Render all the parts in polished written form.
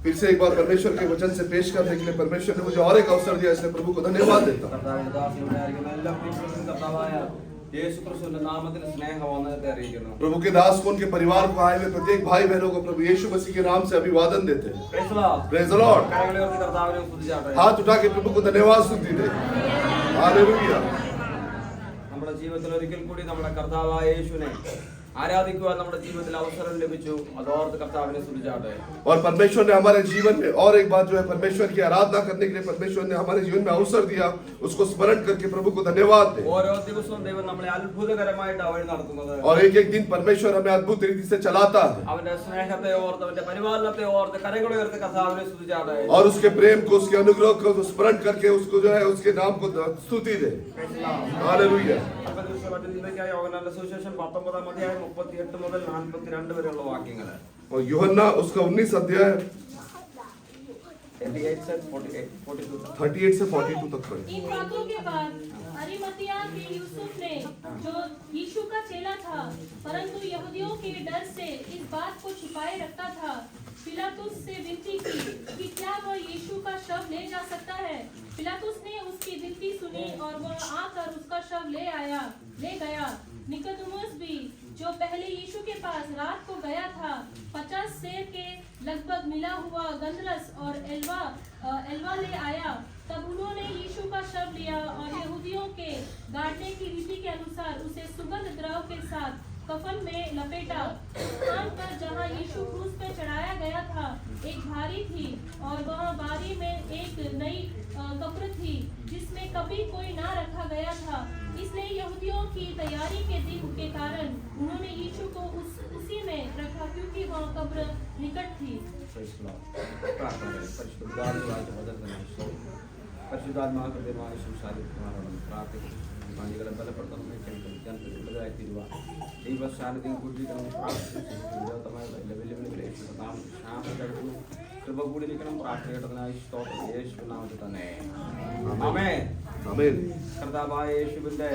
फिर से एक बार परमेश्वर के वचन से पेश करने के लिए परमेश्वर ने मुझे और एक अवसर दिया, इसलिए प्रभु को धन्यवाद देता हूं। प्रभु के दास को, उनके परिवार को, आए हुए प्रत्येक भाई बहनों को प्रभु यीशु मसीह के नाम से अभिवादन देते हैं। Praise the Lord. हाथ उठा के प्रभु को धन्यवाद स्तुति दे। हालेलुया। നമ്മുടെ ജീവിതത്തിൽ ഒരിക്കൽ കൂടി നമ്മുടെ കർത്താവായ യേശുവിനെ ആരാധിക്കുവാൻ നമ്മുടെ ജീവിതത്തിൽ അവസരം ലഭിച്ചു, അതോർത്ത് കർത്താവിനെ സ്തുതിച്ചാട്ടെ। और परमेश्वर ने हमारे जीवन में और एक बात जो है, परमेश्वर की आराधना करने के लिए परमेश्वर ने हमारे जीवन में अवसर दिया, उसको स्मरण करके प्रभु को धन्यवाद दे। ഓരോ ദിവസവും ദൈവം നമ്മളെ അത്ഭുതകരമായിട്ടാണ് വഴി നടത്തുന്നത്। और एक एक दिन परमेश्वर हमें अद्भुत रीति से चलाता है। അവന്റെ സ്നേഹത്തെ ഓർത്ത്, അവന്റെ പരിപാലനത്തെ ഓർത്ത് കരങ്ങൾ ഉയർത്തി കർത്താവിനെ സ്തുതിച്ചാട്ടെ। और उसके प्रेम को, उसके अनुग्रह को स्मरण करके उसको जो है उसके नाम को स्तुति दे। हालेलुया। യോഹന്നാന്റെ സുവിശേഷം 19-ാം അധ്യായം 38 മുതൽ 42 വരെയുള്ള വാക്യങ്ങൾ। और यूहन्ना उसका 19 अध्याय 38 से 42 तक पढ़े। इन बातों के बाद अरिमतिया के यूसुफ ने, जो यीशु का चेला था परंतु यहूदियों के डर से इस बात को छुपाए रखता था, पिलातुस से विनती की कि क्या वह यीशु का शव ले जा सकता है। पिलातुस ने उसकी विनती सुनी और वह आकर उसका शव ले गया। निकोदेमुस भी, जो पहले यीशु के पास रात को गया था, 50 सेर के लगभग मिला हुआ गंधरस और एलवा ले आया। तब उन्होंने यीशु का शव लिया और यहूदियों के गाड़ने की रीति के अनुसार उसे सुगंध द्रव्य के साथ कफन में लपेटा। स्थान पर जहाँ यीशु क्रूस पे चढ़ाया गया था एक भारी थी, और वहाँ बारी में एक नई कब्र थी जिसमें कभी कोई ना रखा गया था। इसलिए यहूदियों की तैयारी के दिन के कारण उन्होंने यीशु को उसी में रखा, क्योंकि वह कब्र निकट थी। പരിശുദ്ധാത്മാ ഹൃദയമായ സംസാരിക്കുമാറാണ് പ്രാർത്ഥിക്കുന്നു। പണികളെ ബലപ്പെടുത്തണം, ജനത്തിലുള്ളതായി തീരുവ ദൈവ സാന്നിധ്യം കൂട്ടിയിട്ടാണ് പ്രാർത്ഥിക്കുന്നത്। വെല്ലുവിളികളെ ക്ഷാമം കൃപ കൂടിയിരിക്കണം। പ്രാർത്ഥന കേട്ടതിനായി സ്തോത്രം യേശു നാമത്തിൽ തന്നെ ആമേൻ ആമേൻ। കർത്താവായ യേശുവിന്റെ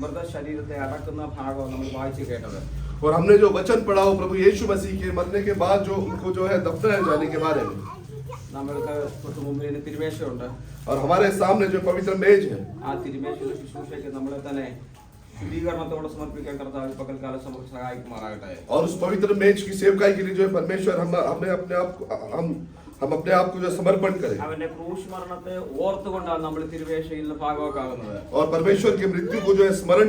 മൃതശരീരത്തെ അടക്കുന്ന ഭാഗം നമ്മൾ വായിച്ചു കേട്ടത്। और हमने जो वचन पढ़ा वो प्रभु यीशु मसीह के मरने के बाद जो उनको जो है दफनाए जाने के बारे में। നമ്മൾക്ക് തൊട്ട് മുമ്പിൽ തിരുമേശയുണ്ട്। और हमारे सामने जो पवित्र मेज है, ആ തിരുമേശയുടെ ശുശ്രൂഷയ്ക്ക് നമ്മളെ തന്നെ ശുദ്ധീകരണത്തോടെ സമർപ്പിക്കാൻ കർത്താവ് പകൽക്കാലം സഹായിക്കുമാറാകട്ടെ। और उस पवित्र मेज की सेवकाई के लिए जो है परमेश्वर हमें अपने आप को जो समर्पण करें। അവന്റെ ക്രൂശ് മരണത്തെ ഓർത്തുകൊണ്ടാണ് നമ്മൾ തിരുമേശയിൽ നിന്ന് ഭാഗവാക്കാകുന്നത്। और परमेश्वर की मृत्यु को जो है स्मरण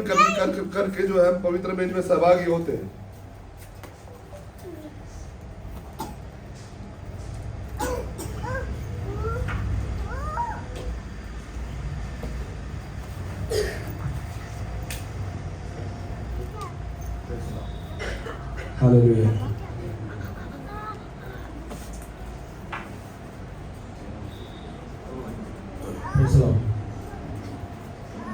करके जो है पवित्र मेज में सहभागी होते हैं। हालेलुया।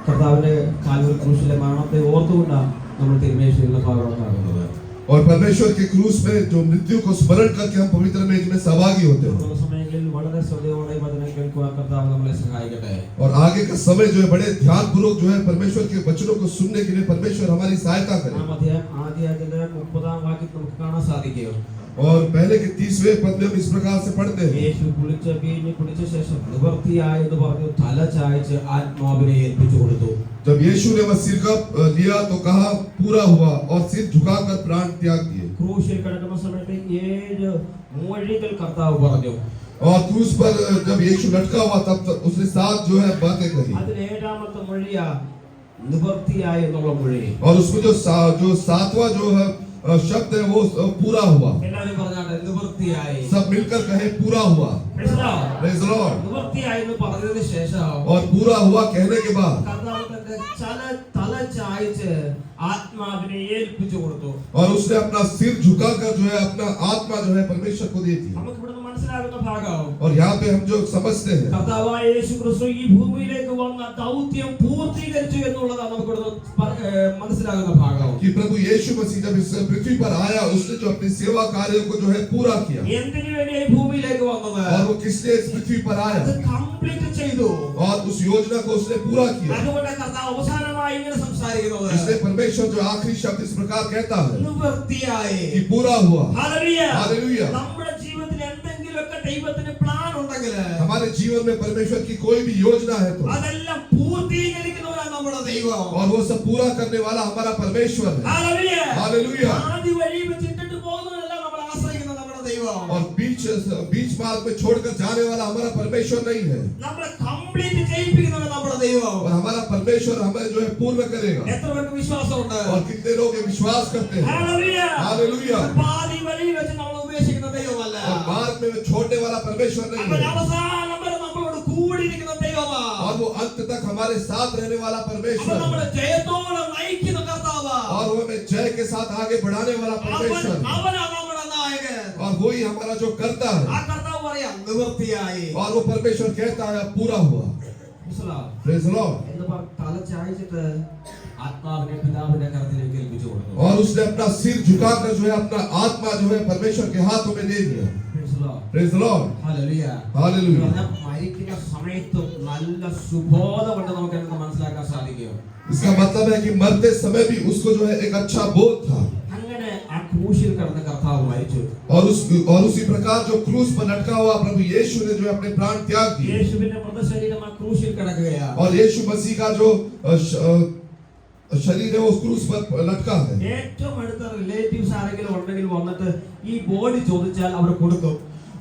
കർത്താവിന്റെ കാൽവരി ക്രൂശിലെ മരണത്തെ ഓർത്തുകൊണ്ടാണ് നമ്മൾ തിരുമേശയിൽ ഭാഗമാകുന്നത്। और परमेश्वर के क्रूस में जो मृत्यु को स्मरण करके हम पवित्र मेज में सहभागी होते हैं। സമയങ്ങളിൽ വളരെ ശ്രദ്ധയോടെ വചനം കേൾക്കുവാൻ കർത്താവ് നമ്മളെ സഹായിക്കട്ടെ। और आगे का समय जो है बड़े ध्यानपूर्वक जो है परमेश्वर के वचनों को सुनने के लिए परमेश्वर हमारी सहायता करे। ആദ്യ 30-ാം വാക്യം നമുക്ക് കാണാൻ സാധിക്കും। और पहले के 30वें पद में हम इस प्रकार से पढ़ते हैं। യേശു കുളിച്ച ശേഷം നിവൃത്തിയായി എന്ന് പറഞ്ഞു തല ചായ്ച്ച് ആത്മാവിനെ ഏൽപ്പിച്ചു കൊടുത്തു। जब यीशु ने वह सिर का लिया तो कहा पूरा हुआ, और सिर झुकाकर प्राण त्याग दिए। ക്രൂശിൽ കിടക്കുന്ന സമയത്ത് 7 മൊഴികൾ കർത്താവ് പറഞ്ഞു। और क्रूस पर जब यीशु लटका हुआ तब उसने 7 जो है बातें कही। അതിൽ 7ാമത്തെ മൊഴിയാ നിവൃത്തിയായി എന്നുള്ള മൊഴി। और उसमें जो 7वां जो है शब्द है वो पूरा हुआ। എല്ലാവരും പറഞ്ഞാട്ടെ നിവൃത്തിയായി। सब मिलकर कहे पूरा हुआ। Praise the Lord। നിവൃത്തിയായി എന്ന് പറഞ്ഞതിന് ശേഷം और पूरा हुआ कहने के बाद കർത്താവ് തന്റെ തല ചായ്ച്ച് ആത്മാവിനെ ഏൽപ്പിച്ചു കൊടുത്തു। और उसने अपना सिर झुकाकर जो है अपना आत्मा जो है परमेश्वर को दे दी। നമുക്ക് ഇവിടുന്ന് മനസ്സിലാകുന്ന ഭാഗം, और यहाँ पे हम जो समझते हैं കർത്താവായ യേശു ക്രിസ്തു ഈ ഭൂമിയിലേക്ക് വന്ന ദൗത്യം പൂർത്തീകരിച്ചു എന്നുള്ളതാണ് നമുക്ക് ഇവിടുന്ന് മനസ്സിലാകുന്ന ഭാഗം। कि प्रभु यीशु मसीह जब इस पृथ्वी पर आया उसने जो अपनी सेवा कार्यों को जो है पूरा किया। എന്തിനു വേണ്ടി ഈ ഭൂമിയിലേക്ക് വന്നത്? और वो किसने इस पृथ्वी पर आया അത് കംപ്ലീറ്റ് ചെയ്തു। और उस योजना को उसने पूरा किया। അതുകൊണ്ട് കർത്താവ് അവസാനമായി ഇങ്ങനെ സംസാരിക്കുന്നത്. इसलिए परमेश्वर जो आखिरी शब्द इस प्रकार कहता है നിവൃത്തിയായി. कि पूरा हुआ। ഹല്ലേലൂയ. हालेलुया। നമ്മുടെ ജീവിതത്തിൽ എന്തെങ്കിലുമൊക്കെ ദൈവത്തിന് പ്ലാൻ ഉണ്ടെങ്കിൽ हमारे जीवन में परमेश्वर की कोई भी योजना है तो അതെല്ലാം പൂർത്തീകരിക്കുന്നവരാണ് നമ്മുടെ ദൈവം. और वो सब पूरा करने वाला हमारा परमेश्वर है। ഹല്ലേലൂയ. हालेलुया। ആദ്യ വഴി വെച്ചിട്ട് പോകുന്നതല്ല നമ്മൾ ആശ്രയിക്കുന്ന നമ്മുടെ ദൈവം. और बीच मार्ग में छोड़कर जाने वाला हमारा परमेश्वर नहीं है। നമ്മളെ കംപ്ലീറ്റ് ചെയ്യിപ്പിക്കുന്നവരാണ് നമ്മുടെ ദൈവം. और हमारा परमेश्वर हमें जो है पूर्ण करेगा। എത്ര പേർക്ക് വിശ്വാസമുണ്ട്? और कितने लोग ये विश्वास करते हैं? ഹല്ലേലൂയ. हालेलुया। പാതി വഴി വെച്ച് നമ്മൾ ഉപേക്ഷിക്കുന്ന ദൈവമല്ല. और मार्ग में छोड़ने वाला परमेश्वर नहीं അപ്പോൾ है। അവസാനം വരെ നമ്മളോട് കൂടിയിരിക്കുന്ന ദൈവമാണ്. और वो अंत तक हमारे साथ रहने वाला അപ്പോൾ परमेश्वर നമ്മളെ है। ജയത്തോടെ നയിക്കുന്ന കർത്താവാണ്. और वो हमें जय के साथ आगे बढ़ाने वाला परमेश्वर है। അവനാണ് നമ്മുടെ നായകൻ. और वही हमारा जो करता ആ है। കർത്താവ് പറയാം നിവൃത്തിയായി. और वो परमेश्वर कहता है अब पूरा हुआ। Praise the Lord। എന്ന് പറഞ്ഞ് തല ചായ്ച്ചിട്ട് ആത്മാവിനെ പിതാവിന്റെ കരത്തിലേക്ക് ഏൽപ്പിച്ചു കൊടുത്തു. और उसने अपना सिर झुकाकर जो है अपना आत्मा जो है परमेश्वर के हाथों में दे दिया। Praise the Lord। Hallelujah. Hallelujah। മരിക്കുന്ന സമയത്ത് നല്ല സുബോധമുണ്ട് നമുക്ക് എന്ന് മനസ്സിലാക്കാൻ സാധിക്കും. इसका मतलब है कि मरते समय भी उसको जो है एक अच्छा बोध था। അങ്ങനെ ആ ക്രൂശിൽ കിടന്ന കർത്താവ് മരിച്ചു. और उसी प्रकार जो क्रूस पर लटका हुआ प्रभु यीशु ने जो है अपने प्राण त्याग दिए। യേശുവിന്റെ മൃതശരീരം ആ ക്രൂശിൽ കിടക്കുകയാണ്. और यीशु मसीह का जो शरीर है वो क्रूस पर लटका है। ഏറ്റവും അടുത്ത റിലേറ്റീവ്സ് ആരെങ്കിലും ഉണ്ടെങ്കിൽ വന്നിട്ട് ഈ ബോഡി ചോദിച്ചാൽ അവർ കൊടുക്കും.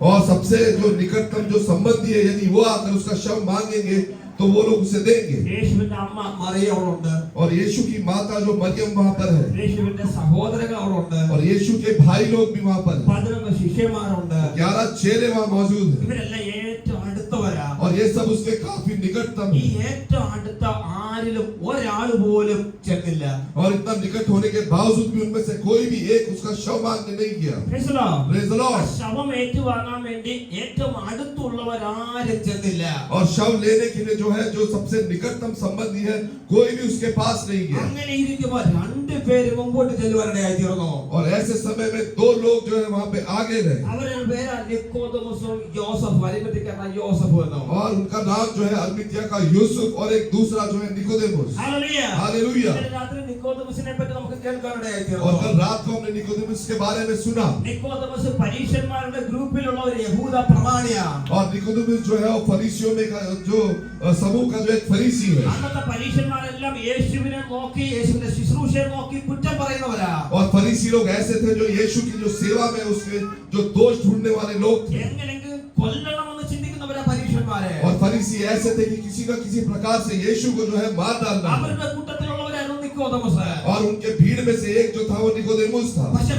और सबसे जो निकटतम जो संबंधी है यदि वो आकर उसका शव मांगेंगे तो वो लोग उसे देंगे। യേശുവിന്റെ അമ്മ മറിയ അവിടെ ഉണ്ട്. और यीशु की माता जो मरियम वहां पर है। യേശുവിന്റെ സഹോദരങ്ങൾ അവിടെ ഉണ്ട്. और यीशु के भाई लोग भी वहां पर हैं। 11 ശിഷ്യന്മാരുണ്ട്. 11 चेले वहां मौजूद हैं। ഇവരെല്ലാം ഏറ്റവും അടുത്തവരാ. और ये सब उसके काफी निकटतम ഈ हैं। ഏറ്റവും അടുത്ത ആരിലും ഒരാൾ പോലും ചെന്നില്ല. और इतना निकट होने के बावजूद भी उनमें से कोई भी एक उसका शव मांगने नहीं गया। Praise the Lord. Praise the Lord। ശവം ഏറ്റുവാങ്ങാൻ വേണ്ടി ഏറ്റവും അടുത്തുള്ളവരാരും ചെന്നില്ല. और शव लेने के लिए जो है जो सबसे निकटतम संबंधी है कोई भी उसके पास नहीं गया। അങ്ങനെ ഇരിക്കുമ്പോൾ രണ്ടുപേര് മുമ്പോട്ട് ചെല്ലുവാനിടയായി തീർന്നു. और ऐसे समय में दो लोग जो है वहां पे आगे रहे। അവരുടെ പേര് നിക്കോദമസും യോസഫ്, അരിമത്യക്കാരനായ യോസഫ് എന്നോ. और उनका नाम जो है अरिमतिया का यूसुफ और एक दूसरा जो है निकोदेमुस। ഹല്ലേലൂയ. हालेलुया। ഇന്നലെ രാത്രി നിക്കോദമസിനെ പറ്റി നമുക്ക് കേൾക്കാനിടയായി और തീർന്നു. कल रात को हमने निकोदेमुस के बारे में सुना। നിക്കോദമസ് പരീശന്മാരുടെ ഗ്രൂപ്പിലുള്ള ഒരു യഹൂദ പ്രമാണിയാണ്. और निकोदेमुस जो है वो फरीसियों में का जो समूह का जो एक फरीसी है। അന്നത്തെ പരീശന്മാരെല്ലാം യേശുവിനെ നോക്കി യേശുവിന്റെ ശുശ്രൂഷയെ നോക്കി കുറ്റം പറയുന്നവരാ. और फरीसी लोग ऐसे थे जो यीशु की जो सेवा में उसके जो दोष ढूंढने वाले लोग थे। എങ്ങനെയെങ്കിലും കൊല്ലണമെന്ന് ചിന്തിക്കുന്നവരാ പരീശന്മാരെ. और फरीसी ऐसे थे कि किसी न किसी प्रकार से यीशु को जो है मार डालना है। അവരുടെ കൂട്ടത്തിലുള്ളവരായിരുന്നു നിക്കോദമസ്. और उनके भीड़ में से एक जो था वो निकोदेमुस था। പക്ഷെ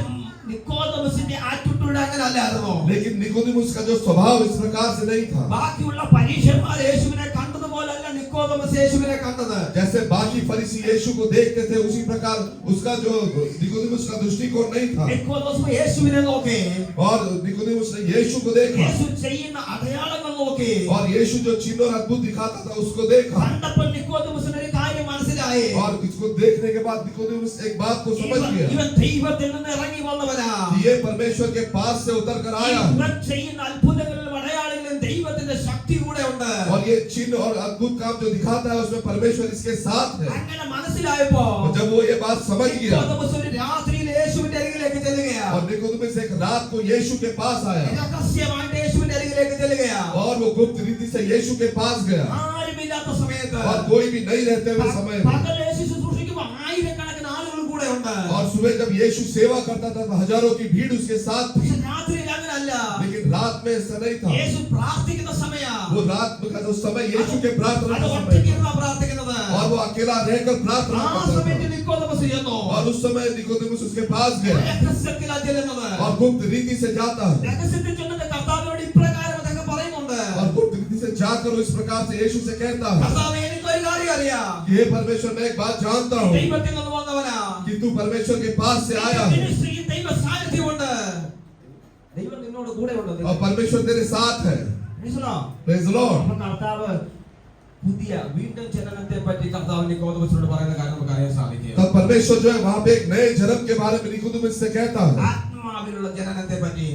നിക്കോദമസിന്റെ ആറ്റിറ്റ്യൂഡ് അങ്ങനെ അല്ലായിരുന്നു. लेकिन निकोदेमुस का जो स्वभाव इस प्रकार से नहीं था। ബാക്കിയുള്ള പരീശന്മാർ യേശുവിനെ കണ്ടതുപോലല്ല നിക്കോദമസ് യേശുവിനെ കണ്ടത്. जैसे बाकी फरीसी यीशु को देखते थे उसी प्रकार उसका जो निकोदेमुस का दृष्टिकोण नहीं था। നിക്കോദമസ് യേശുവിനെ നോക്കി. और निकोदेमुस ने यीशु को देखा। യേശു ചെയ്യുന്ന അടയാളങ്ങൾ നോക്കി. और यीशु जो चिन्ह और अद्भुत दिखाता था उसको देखा। കണ്ടപ്പോൾ നിക്കോദമസിന് ഒരു കാര്യം മനസ്സിലായി. और इसको देखने के बाद निकोदेमुस एक बात को समझ गया ഇവൻ ദൈവത്തിൽ നിന്ന് ഇറങ്ങി വന്നവനാ. कि ये परमेश्वर के पास से उतर कर आया है। ഇവൻ ചെയ്യുന്ന അത്ഭുതങ്ങളിലും അടയാളങ്ങളിലും ദൈവത്തിന്റെ ശക്തി കൂടെ ഉണ്ട്. और ये चिन्ह और अद्भुत काम जो दिखाता है उसमें परमेश्वर इसके साथ है। അങ്ങനെ മനസ്സിലായപ്പോ और जब वो ये बात समझ गया നിക്കോദമസ് ഒരു രാത്രിയിൽ യേശുവിന്റെ അരികിലേക്ക് ചെല്ലുകയാ. और निकोदेमुस एक रात को यीशु के पास आया രഹസ്യമായിട്ട് യേശുവിന്റെ അരികിലേക്ക് ചെല്ലുകയാ. और वो गुप्त रीति से यीशु के पास गया। ആരുമില്ലാത്ത സമയത്ത് और कोई भी नहीं रहते हुए समय में। പകൽ യേശു ശുശ്രൂഷിക്കുമ്പോൾ ആയിരക്കണക്കിന് ആളുകൾ കൂടെ ഉണ്ട്. और सुबह जब यीशु सेवा करता था तो हजारों की भीड़ उसके साथ थी। പക്ഷെ രാത്രിയിൽ അങ്ങനല്ല. लेकिन रात में ऐसा नहीं था। യേശു പ്രാർത്ഥിക്കുന്ന സമയ. वो रात का जो समय यीशु के प्रार्थना അത് का समय ഒറ്റയ്ക്കിരുന്നാ പ്രാർത്ഥിക്കുന്നത്. था। और वो अकेला रहकर प्रार्थना ആ करता സമയത്ത് था। നിക്കോദമസ് ചെന്നു. और उस समय निकोदेमुस उसके पास गया രഹസ്യത്തിലാ ചെല്ലുന്നത്. और गुप्त रीति से जाता है। രഹസ്യത്തിൽ ചെന്നിട്ട് കർത്താവിനോട് ഇപ്രകാരം അദ്ദേഹം പറയുന്നുണ്ട്. और गुप्त रीति से जाकर वो इस प्रकार से यीशु से कहता है കർത്താവേ, എനിക്കൊരു കാര്യം അറിയാം. कि हे परमेश्वर मैं एक बात जानता हूँ ദൈവത്തിൽ നിന്ന് വന്നവനാ. कि तू परमेश्वर के पास से आया है മിനിസ്ട്രിയിൽ ദൈവ സാന്നിധ്യമുണ്ട്. ദൈവം നിന്നോട് കൂടെ ഉണ്ട്. और परमेश्वर तेरे साथ है। മനസ്സിലായോ? Praise the Lord। അപ്പോൾ കർത്താവ് പുതിയ വീണ്ടും ജനനത്തെ പറ്റി കർത്താവ് നിക്കോദമസിനോട് പറയുന്ന കാര്യം നമുക്ക് അറിയാൻ സാധിക്കും. तब परमेश्वर जो है वहाँ पे एक नए जन्म के बारे में निकोदेमुस से कहता है। ആത്മാവിൽ ആത്മാവിലുള്ള ജനനത്തെ പറ്റി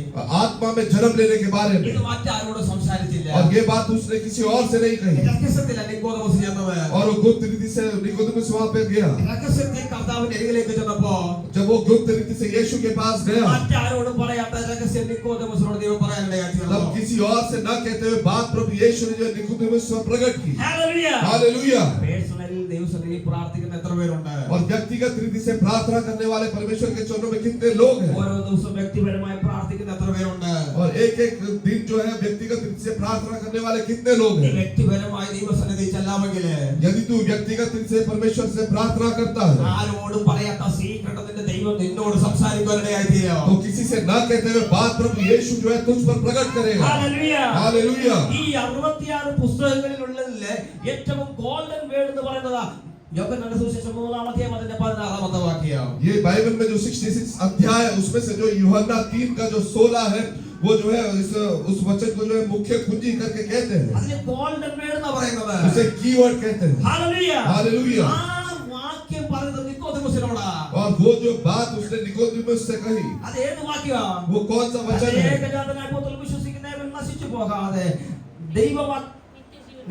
आत्मा में जन्म लेने के बारे में, ഇത് മറ്റാരോടും സംസാരിച്ചില്ല. और ये बात उसने किसी और से नहीं कही। രഹസ്യത്തിലാണ് നിക്കോദമോസ് ചെന്നത്. और वो गुप्त रीति से निकोदेमुस वहां पे गया। രഹസ്യത്തിൽ കർത്താവിന്റെ അരികിലേക്ക് ചെന്നപ്പോ जब वो गुप्त रीति से यीशु के पास गया, മറ്റാരോടും പറയാത്ത രഹസ്യം നിക്കോദമോസിനോട് ദൈവം പറയാനിടയായി തീർന്നു. तब किसी और से न कहते हुए बात प्रभु यीशु ने जो निकोदेमुस में प्रकट की। ഹല്ലേലൂയ. हालेलुया। പേഴ്സണൽ ദൈവസന്നിധിയിൽ പ്രാർത്ഥിക്കുന്ന എത്ര പേരുണ്ട്? और व्यक्तिगत रीति से प्रार्थना करने वाले परमेश्वर के चरणों में कितने लोग हैं? ഓരോ ദിവസവും വ്യക്തിപരമായി പ്രാർത്ഥിക്കുന്ന എത്ര പേരുണ്ട്? और एक एक दिन जो है व्यक्तिगत रीति से प्रार्थना करने वाले कितने लोग നീ हैं? വ്യക്തിപരമായി ദൈവസന്നിധിയിൽ ചെല്ലാമെങ്കിൽ यदि तू व्यक्तिगत रीति से परमेश्वर से प्रार्थना करता है, ആരോടും പറയാത്ത സീക്രട്ട് നിന്റെ ദൈവം നിന്നോട് സംസാരിക്കാനിടയായി തീരും. तो किसी से न कहते हुए बात प्रभु यीशु जो है तुझ पर प्रकट करेगा। ഹല്ലേലൂയ. हालेलुया। ഈ 66 പുസ്തകങ്ങളിലുള്ളതിലെ ഏറ്റവും ഗോൾഡൻ വേർഡ് എന്ന് പറയുന്നത് യോഹന്നാന്റെ സുവിശേഷം 3-ാം അധ്യായം അതിന്റെ 16-ാമത്തെ വാക്യം. ये बाइबल में जो 66 अध्याय है उसमें से जो यूहन्ना 3 का जो 16 है, वो जो है उस वचन को जो है मुख्य कुंजी करके कहते हैं, അതിനെ ഗോൾഡൻ വേർഡ് എന്ന് പറയുന്നത്. उसे कीवर्ड कहते हैं। ഹല്ലേലൂയ. हालेलुया। ആ വാക്യം പറയുന്നത് നിക്കോദെമോസിനോടാ. और वो जो बात उसने निकोदेमुस से कही, അത് ഏത് വാക്യമാ? वो कौन सा वचन है? ഏകജാതനായ പുത്രനിൽ വിശ്വസിക്കുന്നവൻ നശിച്ചു പോകാതെ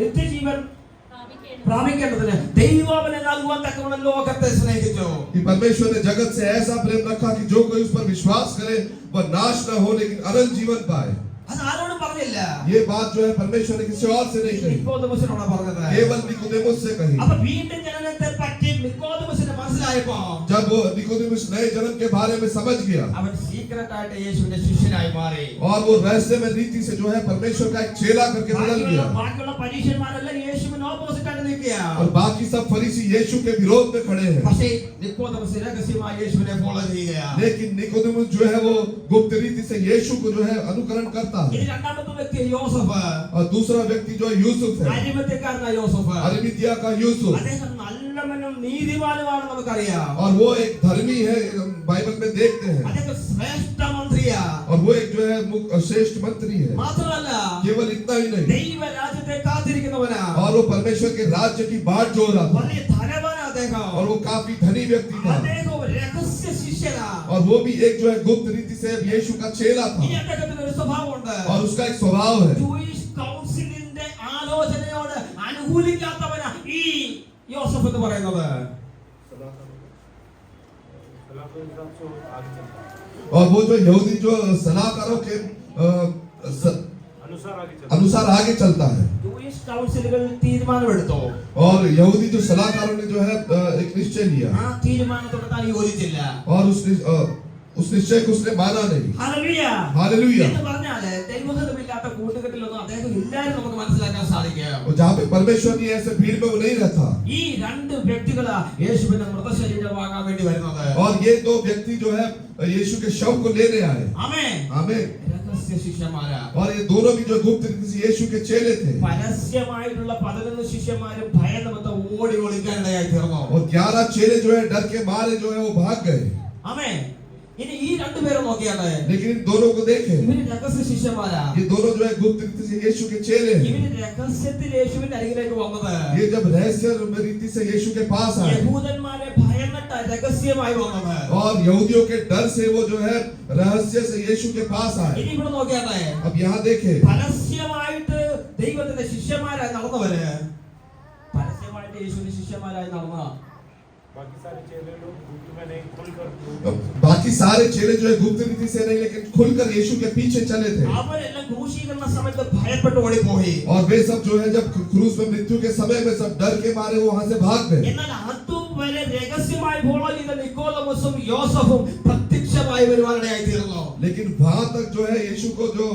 നിത്യജീവൻ പ്രാപിക്കേണ്ടതിന് ദൈവം അവനെ നൽകുവാൻ തക്കവണ്ണം ലോകത്തെ സ്നേഹിച്ചു. कि परमेश्वर ने जगत से ऐसा प्रेम रखा कि जो कोई उस पर विश्वास करे वह नाश न हो लेकिन अनंत जीवन पाए। അത് ആരോടും പറഞ്ഞില്ല. ये बात जो है परमेश्वर ने किसी और से नहीं कही, നിക്കോദെമോസിനോടാ പറഞ്ഞത്. केवल निकोदेमुस से कही। അപ്പൊ വീണ്ടും ജനനത്തെ പറ്റി നിക്കോദെമോസിന് മനസ്സിലായപ്പോ जब वो निकोदेमुस नए जन्म के बारे में समझ गया അവൻ സീക്രട്ട് ആയിട്ട് യേശുവിന്റെ ശിഷ്യനായി മാറി. और वो रहस्य में रीति से जो है परमेश्वर का एक चेला करके बदल गया। ബാക്കിയുള്ള പരീക്ഷന്മാരെല്ലാം യേശുവിന് ഓപ്പോസിറ്റ് ആയിട്ട് നിൽക്കുക. और बाकी सब फरीसी यीशु के विरोध में खड़े हैं, പക്ഷേ നിക്കോദെമോസ് രഹസ്യമായി യേശുവിനെ ഫോളോ ചെയ്യുകയാണ്. लेकिन निकोदेमुस जो है वो गुप्त रीति से यीशु को जो है अनुकरण करता ഇനി है। രണ്ടാമത്തെ വ്യക്തി യോസഫ്. और दूसरा व्यक्ति जो है यूसुफ है, അരിമത്യക്കാരനായ യോസഫ്. अरिमतिया का यूसुफ। അദ്ദേഹം നല്ലവനും നീതിമാനുമാണ് നമുക്കറിയാം. और वो एक धर्मी है, बाइबल में देखते हैं। അദ്ദേഹം ശ്രേഷ്ഠ മന്ത്രിയാ. और वो एक जो है श्रेष्ठ मंत्री है। മാത്രമല്ല केवल इतना ही नहीं, ദൈവ രാജ്യത്തെ കാത്തിരിക്കുന്നവനാ. और वो परमेश्वर के राज्य की बाट जोड़ रहा था। വലിയ ധനവാനാ അദ്ദേഹം. और वो काफी धनी व्यक्ति था। അദ്ദേഹം ഒരു രഹസ്യ ശിഷ്യനാ. और वो भी एक जो है गुप्त रीति से यीशु का चेला ഈ था। അദ്ദേഹത്തിന് ഒരു സ്വഭാവമുണ്ട്. और उसका एक स्वभाव है, ജൂയിഷ് കൗൺസിലിന്റെ ആലോചനയോട് അനുകൂലിക്കാത്തവനാ ഈ യോസഫ് എന്ന് പറയുന്നത്. और वो जो यहूदी जो सलाहकारों के अनुसार आगे चलता है। ജൂയിഷ് കൗൺസിലുകൾ തീരുമാനമെടുത്തു. और यहूदी जो सलाहकारों ने जो है एक निश्चय लिया, ആ തീരുമാനത്തോട് താൻ യോജിച്ചില്ല. और उस निश्चय को उसने माना नहीं। ഹല്ലേലൂയ. हालेलुया। എന്ന് പറഞ്ഞാല് ദൈവഹിതമില്ലാത്ത കൂട്ടുകെട്ടിലൊന്നും അദ്ദേഹം ഇല്ലായിരുന്നു നമുക്ക് മനസ്സിലാക്കാൻ സാധിക്കും. और जहाँ पे परमेश्वर नहीं है, ऐसे भीड़ में वो नहीं रहता। ഈ രണ്ട് വ്യക്തികളാ യേശുവിന്റെ മൃതശരീരം വാങ്ങാൻ വേണ്ടി വരുന്നത്. और ये दो व्यक्ति जो है यीशु के शव को लेने आए। ആമേൻ. आमीन। രഹസ്യ ശിഷ്യന്മാരാ. और ये दोनों भी जो गुप्त रीति से यीशु के चेले थे। പരസ്യമായിട്ടുള്ള 11 ശിഷ്യന്മാരും ഭയനിമിത്തം ഓടി ഒളിക്കാനിടയായി തീർന്നു. और 11 चेले जो है डर के मारे जो है वो भाग गए। ആമേൻ. ഇനി ഈ രണ്ടുപേരും നോക്കിയാണ്. लेकिन इन दोनों को देखें, ഇവര് രഹസ്യ ശിഷ്യന്മാരാ. ये दोनों जो है गुप्त रीति से यीशु के चेले हैं। ഇവര് രഹസ്യത്തിൽ യേശുവിന്റെ അരികിലേക്ക് വന്നത്. ये जब रहस्य रीति से यीशु के पास आए യഹൂദന്മാരെ ഭയന്നിട്ട് രഹസ്യമായി വന്നത്. और यहूदियों के डर से वो जो है रहस्य से यीशु के पास आए। ഇനി ഇവിടെ നോക്കിയാണ്. अब यहाँ देखें, പരസ്യമായിട്ട് ദൈവത്തിന്റെ ശിഷ്യന്മാരായി നടന്നവര് പരസ്യമായിട്ട് യേശുവിന്റെ ശിഷ്യന്മാരായി നടന്ന बाकी सारे चेले जो है गुप्त रीति से नहीं लेकिन खुलकर यीशु के पीछे चले थे। അവരെല്ലാം ക്രൂശീകരണ സമയത്ത് ഭയപ്പെട്ട് ഓടിപ്പോയി. और वे सब जो है जब क्रूस में मृत्यु के समय में सब डर के मारे वो वहां से भाग गए। എന്നാൽ അതും വരെ രഹസ്യമായി ഫോളോ ചെയ്ത നിക്കോദമോസും യോസഫും പ്രത്യക്ഷമായി വരുവാനിടയായി തീർന്നു. लेकिन वहां तक जो है यीशु को जो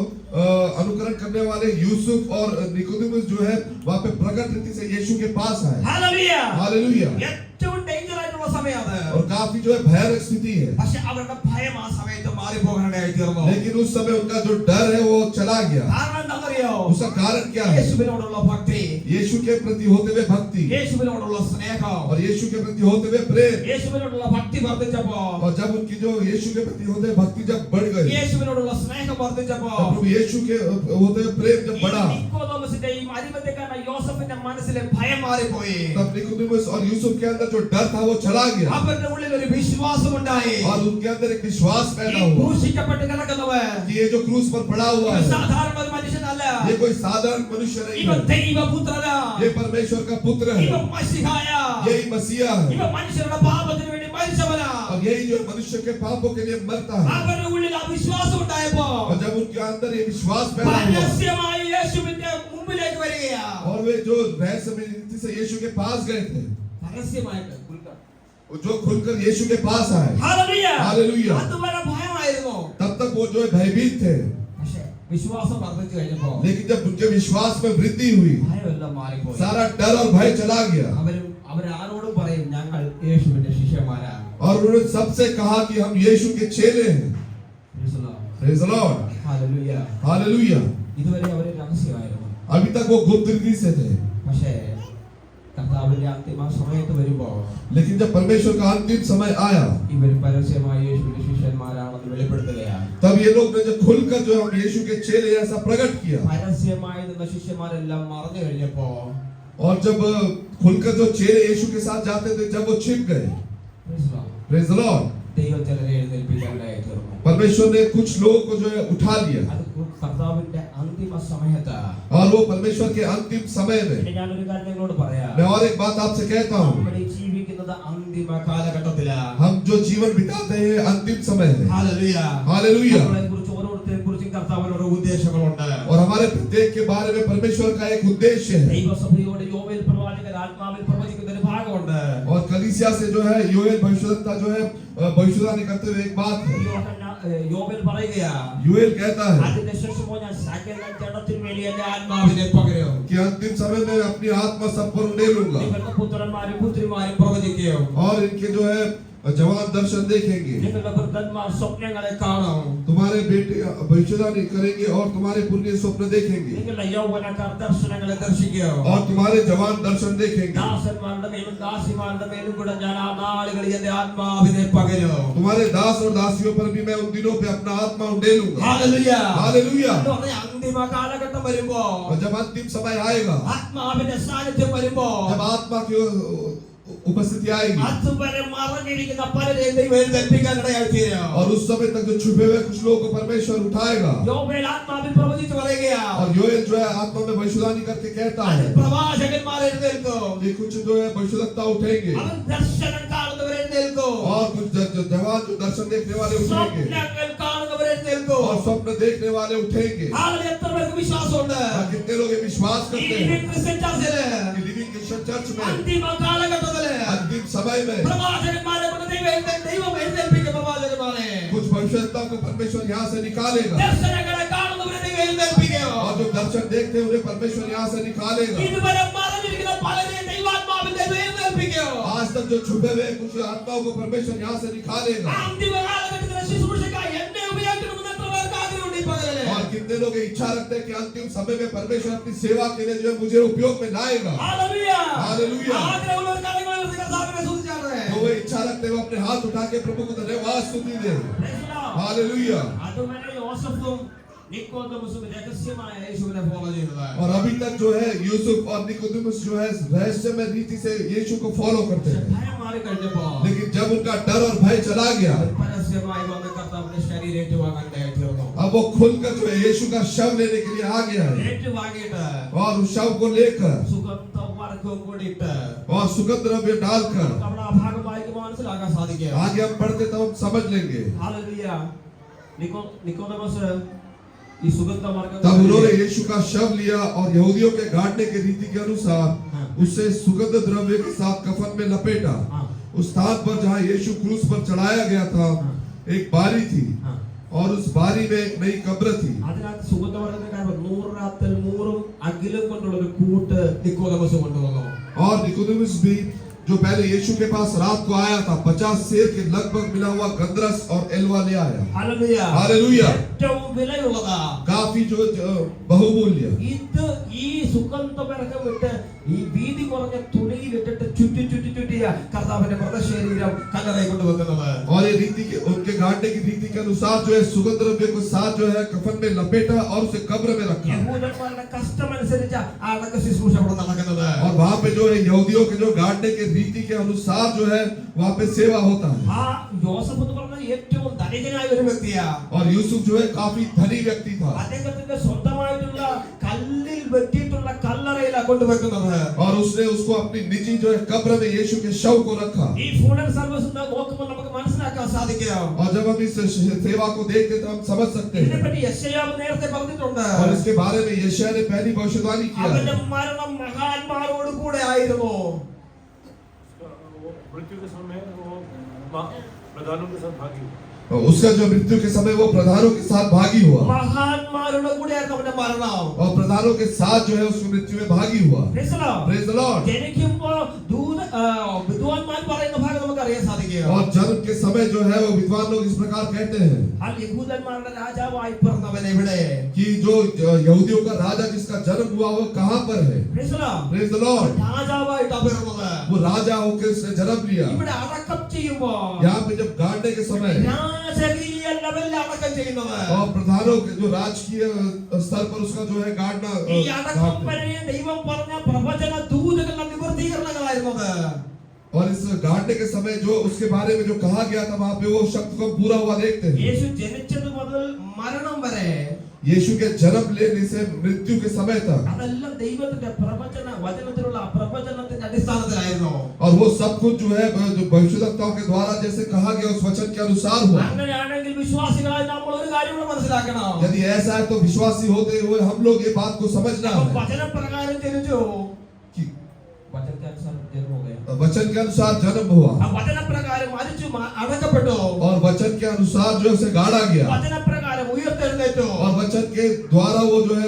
अनुकरण करने वाले यूसुफ और निकोदेमुस जो है वहां पे प्रकट रीति से यीशु के पास आए। ഹല്ലേലൂയ. हालेलुया। ഏറ്റവും ഡേഞ്ചർ ആയിട്ടുള്ള സമയമാണ്. और काफी जो है भयानक स्थिति है, പക്ഷെ അവരുടെ ഭയം ആ സമയത്ത് മാറിപ്പോകാനിടയായി തീർന്നു. लेकिन उस समय उनका जो डर है वो चला गया। കാരണം എന്താണെന്നറിയോ? उसका कारण क्या है? യേശുവിനോടുള്ള ഭക്തി, यीशु के प्रति होते हुए भक्ति യേശുവിനോടുള്ള സ്നേഹം, और यीशु के प्रति होते हुए प्रेम। യേശുവിനോടുള്ള ഭക്തി വർദ്ധിച്ചപ്പോ, और जब उनकी जो यीशु के प्रति होते हुए भक्ति जब बढ़ गई, യേശുവിനോടുള്ള സ്നേഹം വർദ്ധിച്ചപ്പോ, प्रभु यीशु के होते हुए प्रेम जब बढ़ा, നിക്കോദോമസിന്റെയും അരിമത്യക്കാരനായ യോസഫിന്റെ മനസ്സിലെ ഭയം മാറിപ്പോയി. तब निकोदेमुस और यूसुफ के अंदर जो डर था वो चला चला गया അവരുടെ ഉള്ളിൽ ഒരു വിശ്വാസം ഉണ്ടായി. और उनके अंदर एक विश्वास पैदा हुआ ക്രൂശിക്കപ്പെട്ട് കിടക്കുന്നവൻ कि ये जो क्रूस पर पड़ा हुआ ഇവൻ है സാധാരണ ഒരു മനുഷ്യനല്ല. ये कोई साधारण मनुष्य नहीं ഇവൻ है, ദൈവപുത്രനാ. ये परमेश्वर का पुत्र है, ഇവൻ മശിഹായാ. यही मसीहा है ഇവൻ മനുഷ്യരുടെ പാപത്തിന് വേണ്ടി മരിച്ചവനാ. और यही जो मनुष्य के पापों के लिए मरता है। അവരുടെ ഉള്ളിൽ ആ വിശ്വാസം ഉണ്ടായപ്പോ और जब उनके अंदर ये विश्वास पैदा हुआ പരസ്യമായി യേശുവിന്റെ മുമ്പിലേക്ക് വരികയാ. और वे जो रहस्यमय रीति से यीशु के पास गए थे, പരസ്യമായിട്ട് जो खुलकर यीशु के पास आए, ഹല്ലേലൂയ. हालेलुया, അതുവരെ ഭയമായിരുന്നു. तब तक वो जो है भयभीत थे, പക്ഷേ വിശ്വാസം വർദ്ധിച്ചു കഴിഞ്ഞപ്പോ लेकिन जब उनके विश्वास में वृद्धि हुई ഭയമെല്ലാം മാറിപ്പോയി. सारा डर और भय चला गया അവരാരോടും പറയും ഞങ്ങൾ യേശുവിന്റെ ശിഷ്യന്മാരാ. और उन्होंने सबसे कहा कि हम यीशु के चेले हैं। Praise the Lord, hallelujah. Hallelujah. ഇതുവരെ അവർ രഹസ്യമായിരുന്നു. अभी तक वो गुप्त रीति से थे, പക്ഷേ കർത്താവിന്റെ അന്തിമ സമയത്ത് വരുമ്പോ लेकिन जब परमेश्वर का अंतिम समय आया ഇവർ പരസ്യമായി യേശുവിന്റെ ശിഷ്യന്മാരാണെന്ന് വെളിപ്പെടുത്തുകയാണ്. तब ये लोग ने जो खुलकर जो हम यीशु के चेले हैं, ऐसा प्रकट किया। പരസ്യമായി നിന്ന ശിഷ്യന്മാരെല്ലാം മറന്നു കഴിഞ്ഞപ്പോ और जब खुलकर जो चेले यीशु के साथ जाते थे, जब वो छिप गए, प्रेज द लॉर्ड, ദൈവം ചിലരെ എഴുന്നേൽപ്പിക്കാനായി തീർന്നു. परमेश्वर ने कुछ लोगों को जो है उठा लिया അത് കർത്താവിന്റെ അന്തിമ സമയത്ത്. और वो परमेश्वर के अंतिम समय में। ഞാനൊരു കാര്യം നിങ്ങളോട് പറയാം. मैं और एक बात आपसे कहता हूँ, നമ്മൾ ഈ ജീവിക്കുന്നത് അന്തിമ കാലഘട്ടത്തിലാ. हम जो जीवन बिताते हैं अंतिम समय है। ഹല്ലേലൂയ. हालेलुया। നമ്മളെക്കുറിച്ച് ഓരോരുത്തരെ കുറിച്ചും കർത്താവിന് ഓരോ ഉദ്ദേശങ്ങളുണ്ട്. और हमारे प्रत्येक के बारे में परमेश्वर का एक उद्देश्य है। ദൈവസഭയോട് യോവേൽ പ്രവാചകൻ ആത്മാവിൽ പ്രവചിക്കുന്ന ഒരു ഭാഗമുണ്ട്. और कलीसिया से जो है योएल भविष्यद्वक्ता जो है भविष्यवाणी करते हुए एक बात है। യോവേൽ പറയുകയാ, योएल कहता है അതിന്റെ ശേഷമോ ഞാൻ സകല ജഡത്തിനു വേണ്ടി എന്റെ ആത്മാവിനെ പകരും. कि अंतिम समय में अपनी आत्मा सब पर उड़ेलूंगा നിങ്ങളുടെ പുത്രന്മാരും പുത്രിമാരും പ്രവചിക്കും. और इनके जो है जवान दर्शन देखेंगे, നിങ്ങളുടെ വൃദ്ധന്മാർ സ്വപ്നങ്ങളെ കാണും. तुम्हारे बेटे भविष्यवाणी करेंगे और तुम्हारे पुण्य स्वप्न देखेंगे നിങ്ങളുടെ യൗവനക്കാർ ദർശനങ്ങളെ ദർശിക്കും. और तुम्हारे जवान दर्शन देखेंगे। ദാസന്മാരുടെ മേലും ദാസിമാരുടെ മേലും കൂടെ ഞാൻ ആ നാളുകളിൽ എന്റെ ആത്മാവിനെ പകരും. तुम्हारे दास और दासियों पर भी मैं उन दिनों पे अपना आत्मा उड़ेलूंगा। ഹല്ലേലൂയ. हालेलुया। എന്ന് പറഞ്ഞാൽ അന്തിമ കാലഘട്ടം വരുമ്പോ, और जब अंतिम समय आएगा, ആത്മാവിന്റെ സാന്നിധ്യം വരുമ്പോ, जब आत्मा की उपस्थिति आएगी അതുവരെ മറഞ്ഞിരിക്കുന്ന പലരെയും ദൈവം എഴുന്നേൽപ്പിക്കാൻ ഇടയായി തീരും. और उस समय तक जो छुपे हुए कुछ लोगों को परमेश्वर उठाएगा। യോവേൽ ആത്മാവിൽ പ്രവചിച്ചു പറയുകയാ, और योएल जो है आत्मा में भविष्यवाणी करके कहता അത് है പ്രവാചകന്മാർ എഴുന്നേൽക്കും. कि कुछ जो है भविष्यद्वक्ता उठेंगे അവൻ ദർശനം കാണുന്നവർ എഴുന്നേൽക്കും. और कुछ जवान जो दर्शन देखने वाले उठेंगे സ്വപ്നങ്ങൾ കാണുന്നവർ എഴുന്നേൽക്കും. और स्वप्न देखने वाले उठेंगे। ആളുകൾ എത്ര പേർക്ക് വിശ്വാസമുണ്ട്? और कितने लोग ये विश्वास ഈ करते ലിവിംഗ് हैं ക്രിസ്ത്യൻ ചർച്ചില് कि लिविंग क्रिश्चियन चर्च में അന്തിമ കാലഘട്ടത്തില് अंतिम समय में പ്രവാചകന്മാരെ കൊണ്ട് ദൈവം എഴുന്നേൽപ്പിക്കും. പ്രവാചകന്മാരെ कुछ भविष्यद्वक्ताओं को परमेश्वर यहाँ से निकालेगा ദർശനങ്ങളെ കാണുന്നവരെ ദൈവം എഴുന്നേൽപ്പിക്കും. और जो दर्शन देखते हैं उन्हें परमेश्वर यहाँ से निकालेगा। ഇതുവരെ മറഞ്ഞിരിക്കുന്ന പലരെയും ദൈവാത്മാവിൽ ദൈവം എഴുന്നേൽപ്പിക്കും. आज तक जो छुपे हुए कुछ आत्माओं को परमेश्वर यहाँ से निकालेगा। അന്തിമ കാലഘട്ടത്തിലെ ശുശ്രൂഷക്കായി എന്നെ ഉപയോഗിക്കണമെന്ന് എത്ര പേർക്ക് ആഗ്രഹമുണ്ട് ഈ പകലില്? और कितने लोग ये इच्छा रखते हैं कि अंतिम समय में परमेश्वर अपनी सेवा के लिए जो है मुझे उपयोग में लाएगा। ഹല്ലേലൂയ. हालेलुया। ആഗ്രഹമുള്ളവർ കരങ്ങൾ ഉയർത്തി കർത്താവിനെ സ്തുതിച്ചാട്ടെ. तो वो इच्छा रखते हैं वो अपने हाथ उठा के प्रभु को धन्यवाद स्तुति दे। Praise the Lord. हालेलुया। അതുവരെ യോസഫും നിക്കോദമസും രഹസ്യമായ യേശുവിനെ ഫോളോ ചെയ്തത്. और अभी तक जो है यूसुफ और निकोदेमुस जो है रहस्यमय रीति से यीशु को फॉलो करते हैं, ഭയം മാറിക്കഴിഞ്ഞപ്പോ लेकिन जब उनका डर और भय चला गया, അവർ പരസ്യമായി വന്ന് കർത്താവിന്റെ ശരീരം ഏറ്റുവാങ്ങാൻ തീർന്നു. अब वो खुलकर जो है यीशु का शव लेने के लिए आ गया है ഏറ്റുവാങ്ങിയിട്ട് और उस शव को लेकर സുഗന്ധ വർഗവും കൂടിയിട്ട് और सुगंध द्रव्य डालकर നമ്മുടെ ആ ഭാഗം വായിക്കുമ്പോൾ മനസ്സിലാക്കാൻ സാധിക്കും. आगे हम पढ़ते तब हम समझ लेंगे। ഹല്ലേലൂയ. നിക്കോദമസ് ഈ സുഗന്ധ വർഗം तब उन्होंने यीशु का शव लिया और यहूदियों के गाड़ने के रीति के अनुसार उसे सुगंध द्रव्य के साथ कफन में लपेटा। उस स्थान पर जहाँ यीशु क्रूस पर चढ़ाया गया था एक बारी थी और उस बारी में एक नई कब्र थी। അതിനകത്ത് സുഗന്ധവർഗ്ഗത്തിന്റെ കാര്യം 100 രാത്രി 100 അകിലം കൊണ്ടുള്ള ഒരു കൂട്ട് നിക്കോദമസ് കൊണ്ടുവന്നു. और निकोदेमुस भी जो पहले यीशु के पास रात को आया था 50 सेर के लगभग मिला हुआ गंधरस और एलवा ले आया। ഹല്ലേലൂയ. हालेलुया। ഏറ്റവും വിലയുള്ളതാ. काफी जो बहुमूल्य ഇത് ഈ സുഗന്ധവർഗ്ഗം വിട്ട് ഈ വീതി കുറഞ്ഞ തുണിയിലിട്ടിട്ട് ചുറ്റി ചുറ്റി ചുറ്റി പറ്റിയ കർത്താവിന്റെ മൃതശരീരം കല്ലറയിൽ കൊണ്ടുവെക്കുന്നത്. और ये रीति के उनके गाड़ने की रीति के अनुसार जो है सुगंध द्रव्य को साथ जो है कफन में लपेटा और उसे कब्र में रखा। യഹൂദന്മാരുടെ കസ്റ്റമനുസരിച്ച് ആ അടക്ക ശുശ്രൂഷ അവിടെ നടക്കുന്നത്. और वहाँ पे जो है यहूदियों के जो गाड़ने के रीति के अनुसार जो है वहाँ पे सेवा होता है। ആ യോസഫ് എന്ന് പറഞ്ഞ ഏറ്റവും ധനികനായ ഒരു വ്യക്തിയാ. और यूसुफ जो है काफी धनी व्यक्ति था അദ്ദേഹത്തിന്റെ സ്വന്തമായിട്ടുള്ള കല്ലിൽ വെട്ടിയിട്ടുള്ള കല്ലറയിലാ കൊണ്ടുവെക്കുന്നത്. और उसने उसको अपनी निजी जो है कब्र में यीशु के शव को रखा। ഈ ഫുണൽ സർവീസ് നോക്കുമ്പോൾ നമുക്ക് മനസ്സിലാക്കാൻ സാധിക്കും. और जब हम इस सेवा को देखते तो हम समझ सकते हैं। ഇതിനെപ്പറ്റി യെശയ്യാവ് നേരത്തെ പറഞ്ഞിട്ടുണ്ട്. और इसके बारे में यशायाह ने पहली भविष्यवाणी किया അവന്റെ है। മരണം മഹാന്മാരോട് കൂടെ ആയിരുന്നു. मृत्यु के समय वो प्रधानों के साथ भागी हुआ। और उसका जो मृत्यु के समय वो प्रधानों के साथ भागी हुआ മഹാന്മാരുടെ കൂടെയായിരുന്നു അവന്റെ മരണം. और प्रधानों के साथ जो है उसकी मृत्यु में भागी हुआ। Praise the Lord. Praise the Lord। ജനിക്കുമ്പോൾ വിദ്വാൻമാർ പറയുന്ന ഭാഗം നമുക്ക് അറിയാൻ സാധിക്കും. और जन्म के समय जो है वो विद्वान लोग इस प्रकार कहते हैं ആ യഹൂദന്മാരുടെ രാജാവായി പിറന്നവൻ എവിടെ? कि जो यहूदियों का राजा जिसका जन्म हुआ वो कहाँ पर है। Praise the Lord. Praise the Lord। രാജാവായിട്ടാ പിറന്നത്. वो राजा होकर उसने जन्म लिया। ഇവിടെ അടക്കം ചെയ്യുമ്പോൾ यहाँ पे जब गाड़ने के समय രാജകീയ ലെവലിൽ അടക്കം ചെയ്യുന്നത്. और प्रधानों के जो राजकीय स्तर पर उसका जो है गाड़ना ഈ അടക്കം വരെ ദൈവം പറഞ്ഞ പ്രവചന ദൂതകളുടെ നിവർത്തീകരണങ്ങളായിരുന്നത്. और इस गाड़ने के समय जो उसके बारे में जो कहा गया था वहाँ पे वो शब्द को पूरा हुआ देखते हैं। യേശു ജനിച്ചത് മുതൽ മരണം വരെ यीशु के जन्म लेने से मृत्यु के समय तक അതെല്ലാം ദൈവത്തിന്റെ പ്രവചന വചനത്തിലുള്ള പ്രവചനത്തിന്റെ അടിസ്ഥാനത്തിലായിരുന്നു. और वो सब कुछ जो है जो भविष्यवक्ताओं के द्वारा जैसे कहा गया उस वचन के अनुसार हुआ। അങ്ങനെയാണെങ്കിൽ വിശ്വാസികളായി നമ്മൾ ഒരു കാര്യം കൂടെ മനസ്സിലാക്കണം. यदि ऐसा है तो विश्वासी होते हुए हम लोग ये बात को समझना അപ്പോൾ है വചനപ്രകാരം ജനിച്ചു. कि വചനത്തിനനുസരിച്ച് ജന്മം हो गया. वचन के अनुसार जन्म हुआ ആ വചനപ്രകാരം മരിച്ചു അടക്കപ്പെട്ടു. और वचन के अनुसार जो है उसे गाड़ा गया വചനപ്രകാരം ഉയർത്തെഴുന്നേറ്റു. और वचन के द्वारा वो जो है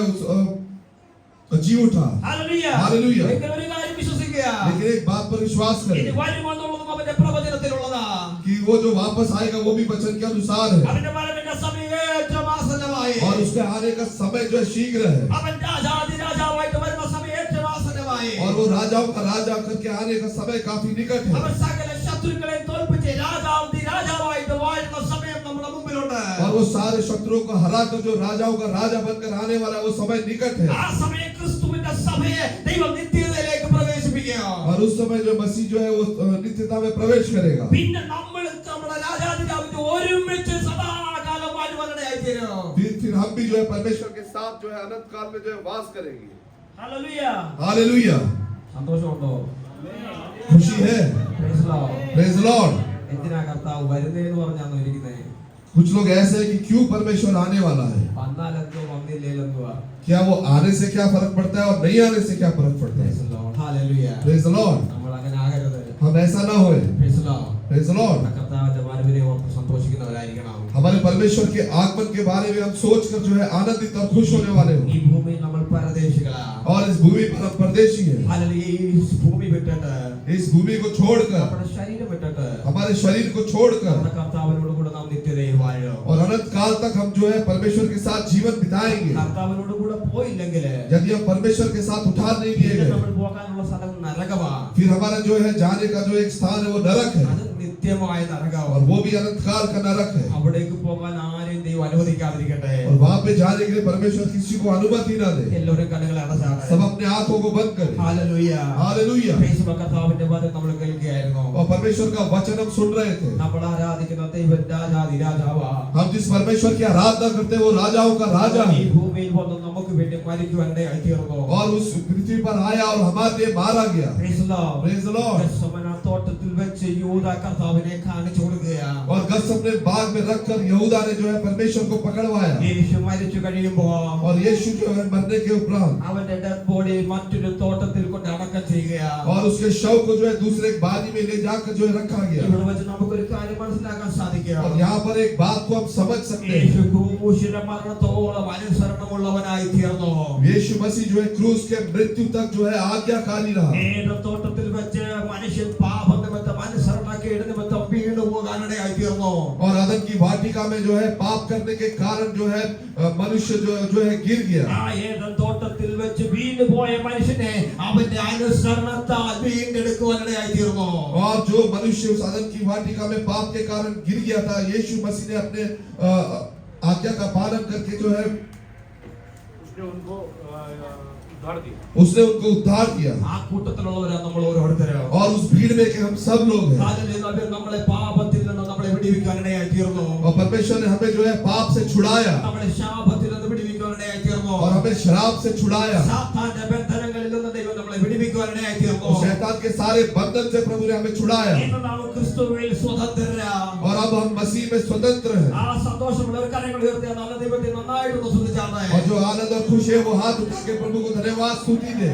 जी उठा। ഹല്ലേലൂയ. ഹല്ലേലൂയ. നിങ്ങൾ ഒരു കാര്യം വിശ്വസിക്കുക. लेकिन एक बात पर विश्वास ഇനി करें വരുമെന്നുള്ളതും അവന്റെ പ്രവചനത്തിലുള്ളതാ. कि वो जो वापस आएगा वो भी वचन के अनुसार है അവന്റെ വരവിന്റെ സമയം ഏറ്റവും ആസന്നമായി. और उसके आने का समय जो है शीघ्र है അവൻ രാജാവായിട്ട് വരുന്ന സമയം ഏറ്റവും ആസന്നമായി. और वो राजाओं का राजा करके आने का समय काफी निकट है അവൻ സകല ശത്രുക്കളെ തോൽപ്പിച്ച് രാജാവായിട്ട് വാഴുന്ന സമയം നമ്മുടെ മുമ്പിലുണ്ട്. और वो सारे शत्रुओं को हरा कर जो राजाओं का राजा बनकर आने वाला वो समय निकट है ആ സമയം ക്രിസ്തുവിന്റെ സഭയെ ദൈവം നിത്യതയിലേക്ക് പ്രവേശിപ്പിക്കുക. और उस समय जो मसीह जो है वो नित्यता में प्रवेश करेगा। പിന്നെ നമ്മൾ നമ്മുടെ രാജാവിന്റെ ഒരുമിച്ച് സദാകാലം വാഴുവാനിടയായി തീരും. फिर हम भी जो है परमेश्वर के साथ जो है अनंत काल में जो है वास करेंगे। ഹല്ലേലൂയ. हालेलुया। സന്തോഷമുണ്ടോ? खुशी है। Praise the Lord. Praise the Lord. എന്തിനാ കർത്താവ് വരുന്നേന്ന് പറഞ്ഞാണ് ഇരിക്കുന്നത്? कुछ लोग ऐसे हैं कि क्यों परमेश्वर आने वाला है। വന്നാലെന്തോ വന്നില്ലേലെന്തുവാ? क्या वो आने से क्या फर्क पड़ता है और नहीं आने से क्या फर्क पड़ता Praise है। the Lord. Hallelujah. Praise the Lord. നമ്മൾ അങ്ങനെ ആകരുത്. हम ऐसा ना होए। Praise the Lord. Praise the Lord. കർത്താവിന്റെ വരവിനെ ഓർത്ത് സന്തോഷിക്കുന്നവരായിരിക്കണം. हमारे परमेश्वर के आगमन के बारे में हम सोचकर जो है आनंदित और खुश होने वाले हो। ഈ ഭൂമിയിൽ നമ്മൾ പരദേശികളാ. और इस भूमि पर हम परदेशी हैं। ഹല്ലേലൂയ. ഈ ഭൂമി വിട്ടിട്ട് इस भूमि को छोड़कर നമ്മുടെ ശരീരം വിട്ടിട്ട് हमारे शरीर को छोड़कर നമ്മുടെ കർത്താവിനോട് കൂടെ നാം നിത്യതയിൽ വാഴും. और अनंत काल तक हम जो है परमेश्वर के साथ जीवन बिताएंगे। കർത്താവിനോട് കൂടെ പോയില്ലെങ്കിൽ यदि हम परमेश्वर के साथ उठार नहीं दिए പിന്നെ गए നമ്മൾ പോകാനുള്ള സ്ഥലം നരകമാ. फिर हमारा जो है जाने का जो एक स्थान है वो नरक है അത് നിത്യമായ നരകമാണ്. और वो भी अनंत काल का नरक है। അവിടേക്ക് പോകാൻ ആരെയും ദൈവം അനുവദിക്കാതിരിക്കട്ടെ. और वहाँ पे जाने के लिए परमेश्वर किसी को अनुमति ना दे। എല്ലാവരും കണ്ണുകളെ അടച്ചാണ്. सब अपने आंखों को बंद करें। ഹല്ലേലൂയ. हालेलुया। പ്രൈസ് ദി കർത്താവിന്റെ വചനം നമ്മൾ കേൾക്കുകയായിരുന്നു. और परमेश्वर का वचन हम सुन रहे थे। നമ്മൾ ആരാധിക്കുന്ന ദൈവം രാജാവാ. हम जिस परमेश्वर की आराधना करते हैं वो राजाओं का राजा ഈ है ഭൂമിയിൽ വന്ന് നമുക്ക് വേണ്ടി മരിക്കുവാനിടയായി തീർന്നു. और उस पृथ्वी पर आया और हमारे लिए मारा गया। Praise the Lord. Praise the Lord। ഗെത്സമന തോട്ടത്തിൽ വെച്ച് യൂദ കർത്താവിനെ കാണിച്ചു കൊടുക്കുകയാണ്. और गत्समने बाग में रखकर यहूदा ने जो है परमेश्वर को पकड़वाया യേശു മരിച്ചു കഴിയുമ്പോൾ और यीशु जो है मरने के उपरांत അവന്റെ ഡെഡ് ബോഡി മറ്റൊരു തോട്ടത്തിൽ കൊണ്ട് അടക്കം ചെയ്യുകയാണ്. और उसके शव को जो है दूसरे एक बादी में ले जाकर जो है रखा गया। ഇവിടെ വെച്ച് നമുക്കൊരു കാര്യം മനസ്സിലാക്കാൻ സാധിക്കും. और यहाँ पर एक बात को हम समझ सकते യേശു हैं। ക്രൂശിലെ മരണത്തോളം അനുസരണമുള്ളവനായി തീർന്നു. यीशु मसीह जो है क्रूस के मृत्यु तक जो है आज्ञाकारी रहा ഏത് തോട്ടത്തിൽ വെച്ച് മനുഷ്യൻ പാപനിമിത്തം അനുസരണക്കേട് നിമിത്തം വീണു പോകാനിടയായി തീർന്നു. और अदन की वाटिका में जो है पाप करने के कारण जो है मनुष्य जो है गिर गया। ആ ഏദൻ തോട്ടത്തിൽ വെച്ച് വീണുപോയ മനുഷ്യനെ അവന്റെ അനുസരണത്താൽ വീണ്ടെടുക്കുവാനിടയായി തീർന്നു. और जो मनुष्य उस अदन की वाटिका में पाप के कारण गिर गया था, यीशु मसीह ने अपने आज्ञा का पालन करके जो है उसने उनको उद्धार दिया। उसने उनको उद्धार किया। ആ കൂട്ടത്തിലുള്ളവരാ നമ്മൾ ഓരോരുത്തരും. और उस भीड़ में के हम सब लोग हैं। അവർ നമ്മളെ പാപത്തിൽ നിന്ന് നമ്മളെ വിടുവിക്കാനിടയായി തീർന്നു. और परमेश्वर ने हमें जो है पाप से छुड़ाया നമ്മളെ ശാപത്തിൽ നിന്ന് വിടുവിക്കാനിടയായി തീർന്നു. और हमें शराब से छुड़ाया। സാത്താന്റെ ബന്ധനങ്ങളിൽ നിന്ന് ദൈവം നമ്മളെ വിടുവിക്കാനിടയായി തീർന്നു. और शैतान के सारे बंधन से प्रभु ने हमें छुड़ाया। ഇന്ന് നാം ക്രിസ്തുവിൽ സ്വതന്ത്രരാണ്. और अब हम मसीह में स्वतंत्र हैं। ആ സന്തോഷമുള്ള ഒരു കരങ്ങൾ ഉയർത്തിയ നല്ല ദൈവത്തെ നന്നായിട്ടൊന്ന് സ്തുതിച്ചാട്ടെ. और जो आनंद और खुश है वो हाथ उठा के प्रभु को धन्यवाद स्तुति दे।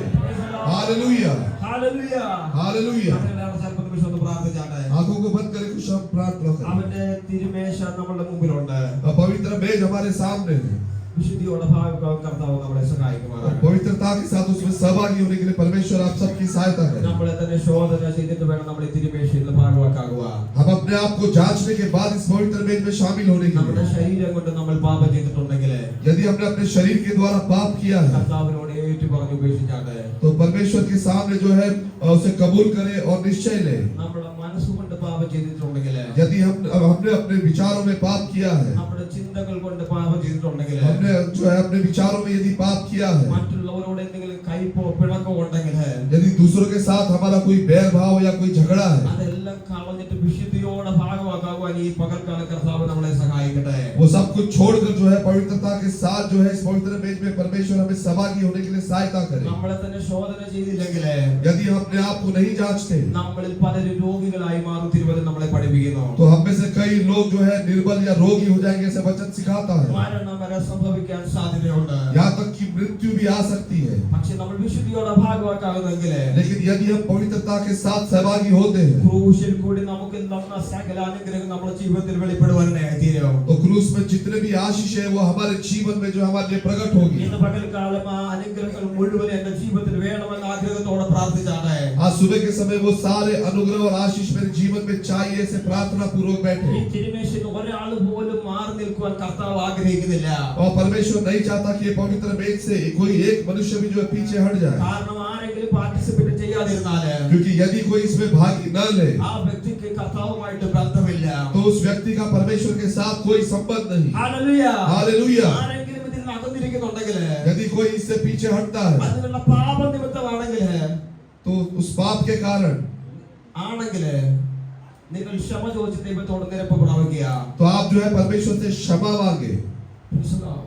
Hallelujah hallelujah. हालेलुया। നമ്മളെല്ലാവരും സ്വല്പം നിമിഷം ഒന്ന് പ്രാർത്ഥിച്ചാട്ടെ. आंखों को बंद करके कुछ हम प्रार्थना करें। അവന്റെ തിരുമേശ നമ്മുടെ മുമ്പിലുണ്ട്. और पवित्र मेज हमारे सामने है। വിശുദ്ധിയോടെ ഭാവിക്കാൻ കർത്താവ് നമ്മളെ സഹായിക്കുമാറാകട്ടെ. पवित्रता के साथ उसमें सहभागी होने के लिए परमेश्वर आप सबकी सहायता करें। നമ്മളെ തന്നെ ശോധന ചെയ്തിട്ട് വേണം നമ്മൾ ഈ തിരുമേശയിൽ ഭാഗവാക്കാകുക. हम अपने आप को जांचने के बाद इस पवित्र मेज में शामिल होने के നമ്മുടെ लिए, ശരീരം കൊണ്ട് നമ്മൾ പാപം ചെയ്തിട്ടുണ്ടെങ്കിൽ यदि हमने अपने शरीर के द्वारा पाप किया है കർത്താവിനോട് ഏറ്റു പറഞ്ഞു ഉപേക്ഷിച്ചാട്ടെ. तो परमेश्वर के सामने जो है उसे कबूल करें और निश्चय ले। നമ്മുടെ മനസ്സുകൊണ്ട് പാപം ചെയ്തിട്ടുണ്ടെങ്കിൽ, यदि हमने अपने विचारों में पाप किया है, നമ്മുടെ ചിന്തകൾ കൊണ്ട് പാപം ചെയ്തിട്ടുണ്ടെങ്കിൽ, हमने जो है अपने विचारों में यदि पाप किया है, മറ്റുള്ളവരോട് എന്തെങ്കിലും കയ്പോ പിണക്കോ ഉണ്ടെങ്കിൽ यदि दूसरों के साथ हमारा कोई बैर भाव या कोई झगड़ा है, അതെല്ലാം കളഞ്ഞിട്ട് വിശുദ്ധിയോടെ ഭാഗവാക്കാകുവാൻ ഈ പകൽക്കാല കർത്താവ് നമ്മളെ സഹായിക്കട്ടെ. वो सब कुछ छोड़कर जो है पवित्रता के साथ जो है इस पवित्र मेज में परमेश्वर हमें सहभागी होने के लिए सहायता करे। നമ്മളെ തന്നെ ശോധന ചെയ്തില്ലെങ്കിൽ यदि हम अपने आप को नहीं जांचते നമ്മളിൽ പലരും രോഗികളായി മാറും. തിരുവചനം നമ്മളെ പഠിപ്പിക്കുന്നു. तो हम में से कई लोग जो है निर्बल या रोगी हो जाएंगे, ऐसे वचन सिखाता है। മരണം വരെ സംഭവിക്കാൻ സാധ്യതയുണ്ട്. यहाँ तक कि मृत्यु भी आ सकती है। പക്ഷെ നമ്മൾ വിശുദ്ധിയോടെ ഭാഗവാക്കാകുന്നെങ്കിൽ लेकिन यदि हम पवित्रता के साथ सहभागी होते हैं ക്രൂശിൽ കൂടി നമുക്ക് തന്ന സകല അനുഗ്രഹം നമ്മുടെ ജീവിതത്തിൽ വെളിപ്പെടുവാനായി തീരും. तो क्रूस में जितने भी आशीष है वो हमारे जीवन में जो हमारे लिए प्रकट होगी। ഇന്ന് പകൽക്കാലം ആ അനുഗ്രഹങ്ങൾ മുഴുവൻ എന്റെ ജീവിതത്തിൽ വേണമെന്ന ആഗ്രഹത്തോടെ പ്രാർത്ഥിച്ചാട്ടെ. आज सुबह के समय वो सारे अनुग्रह और आशीष मेरे जीवन में चाहिए, ऐसे प्रार्थना पूर्वक ഈ बैठे। തിരുമേശയിൽ ഒരാൾ പോലും മാറി നിൽക്കുവാൻ കർത്താവ് ആഗ്രഹിക്കുന്നില്ല. और परमेश्वर नहीं चाहता कि ये पवित्र मेज से कोई एक मनुष्य भी जो है पीछे हट जाए, കാരണം ആരെങ്കിലും പാർട്ടിസിപ്പേറ്റ് ചെയ്യാതിരുന്നാല് क्योंकि यदि कोई इसमें भाग न ले ആ വ്യക്തിക്ക് കർത്താവുമായിട്ട് ബന്ധമില്ല. तो उस व्यक्ति का परमेश्वर के साथ कोई संबंध नहीं। ഹല്ലേലൂയ. हालेलुया। ആരെങ്കിലും ഇതിൽ നിന്ന് അകന്നിരിക്കുന്നുണ്ടെങ്കിൽ, यदि कोई इससे पीछे हटता है അതിനുള്ള പാപ നിമിത്തമാണെങ്കിൽ तो उस पाप के कारण ആണെങ്കിൽ നിങ്ങൾ ക്ഷമ ചോദിച്ച് ദൈവത്തോട് നിരപ്പ് പ്രാപിക്കുക. तो आप जो है परमेश्वर से क्षमा मांगे।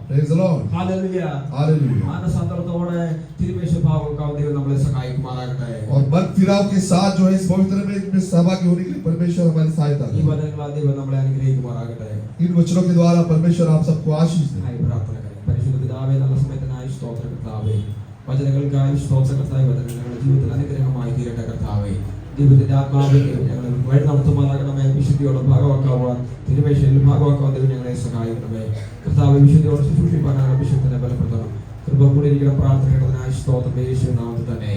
Praise the Lord. Hallelujah. Hallelujah. മാനസാന്തരത്തോടെ തിരുമേശ ഭാഗവാക്കാൻ ദൈവം നമ്മളെ സഹായിക്കുമാറാകട്ടെ. और मन फिराव के साथ जो है इस पवित्र मेज में सहभागी होने के लिए परमेश्वर हमारी सहायता ഈ करे। വചനങ്ങളാൽ ദൈവം നമ്മളെ അനുഗ്രഹിക്കുമാറാകട്ടെ. इन वचनों के द्वारा परमेश्वर आप सबको आशीष दे। ആയി പ്രാർത്ഥന കരേ. പരിശുദ്ധ പിതാവേ, നല്ല സമയത്തിനായി സ്തോത്ര കർത്താവേ. വചനങ്ങൾക്കായി സ്തോത്ര കർത്താവേ. വചനങ്ങൾ ഞങ്ങളുടെ ജീവിതത്തിൽ അനുഗ്രഹമായി തീരട്ടെ കർത്താവേ. ദൈവത്തിന്റെ ആത്മാവിനെ ഞങ്ങൾ വഴി നടത്തുമാറാകണമേ. വിശുദ്ധിയോടെ ഭാഗവാക്കാവാൻ തിരുമേശയിൽ ഭാഗവാക്കാൻ ദൈവം ഞങ്ങളെ സഹായിക്കണമേ കർത്താവേ. വിശുദ്ധിയോടെ ശുശ്രൂഷിപ്പാനാണ് അഭിഷേകത്തിനെ ബലപ്പെടുത്തണം. കൃപ കൂടിയിരിക്കുന്ന പ്രാർത്ഥന കേട്ടതിനായി സ്തോത്രം യേശുവിൻ നാമത്തിൽ തന്നെ.